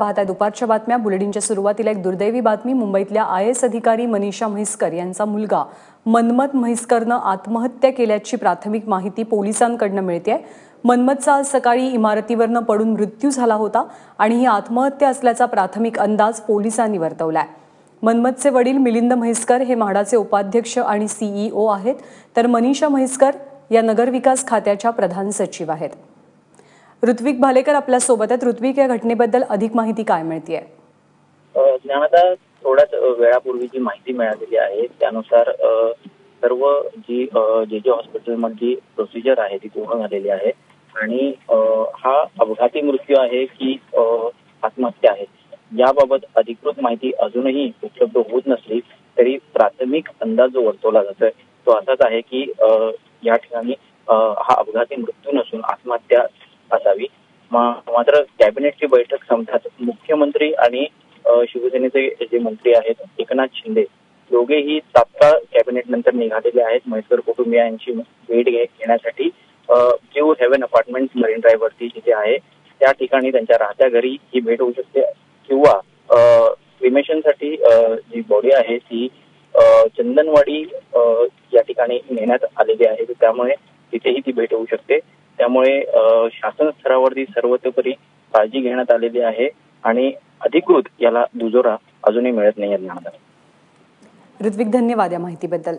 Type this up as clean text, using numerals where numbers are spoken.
पाहता दुपारच्या बातम्या बुलेटिनच्या सुरुवातीला एक दुर्दैवी बातमी। मुंबईतल्या IAS अधिकारी मनीषा म्हैसकर यांचा मुलगा मनमत म्हैसकरनं आत्महत्या केल्याची प्राथमिक माहिती पोलिसांकडून मिळते। मनमतचा आज सकाळी इमारतीवरनं पडून मृत्यू झाला होता आणि ही आत्महत्या असल्याचा प्राथमिक अंदाज पोलिसांनी वर्तवलाय। मनमतचे वडील मिलिंद म्हैसकर हे म्हाडाचे उपाध्यक्ष आणि CEO आहेत, तर मनीषा म्हैसकर या नगरविकास खात्याच्या प्रधान सचिव आहेत। ऋत्विक भालेकर आपल्या सोबत आहेत। ऋत्विक, या घटनेबद्दल अधिक माहिती काय मिळतेय? ज्ञानदा, थोड्याच वेळापूर्वी जी माहिती मिळालेली आहे त्यानुसार सर्व जी जे हॉस्पिटलमधली प्रोसिजर आहे ती पूर्ण झालेली आहे आणि हा अपघाती मृत्यू आहे की आत्महत्या आहे याबाबत अधिकृत माहिती अजूनही उपलब्ध होत नसली तरी प्राथमिक अंदाज जो वर्तवला जातोय तो असाच आहे की या ठिकाणी हा अपघाती मृत्यू नसून आत्महत्या असावी। मात्र कॅबिनेटची बैठक संपताच मुख्यमंत्री आणि शिवसेनेचे जे मंत्री आहेत एकनाथ शिंदे दोघेही तात्काळ कॅबिनेट नंतर निघालेले आहेत म्हैसकर कुटुंबियांची भेट घेण्यासाठी Q Haven apartment Marine Drive वरती जिथे आहे त्या ठिकाणी त्यांच्या राहत्या घरी ही भेट होऊ शकते किंवा क्रिमेशनसाठी जी बॉडी आहे ती चंदनवाडी या ठिकाणी नेण्यात आलेली आहे, त्यामुळे तिथेही ती भेट होऊ शकते। त्यामुळे शासन स्तरावरती सर्वतोपरी काळजी घेण्यात आलेली आहे आणि अधिकृत याला दुजोरा अजूनही मिळत नाही। ऋत्विक, धन्यवाद या माहितीबद्दल।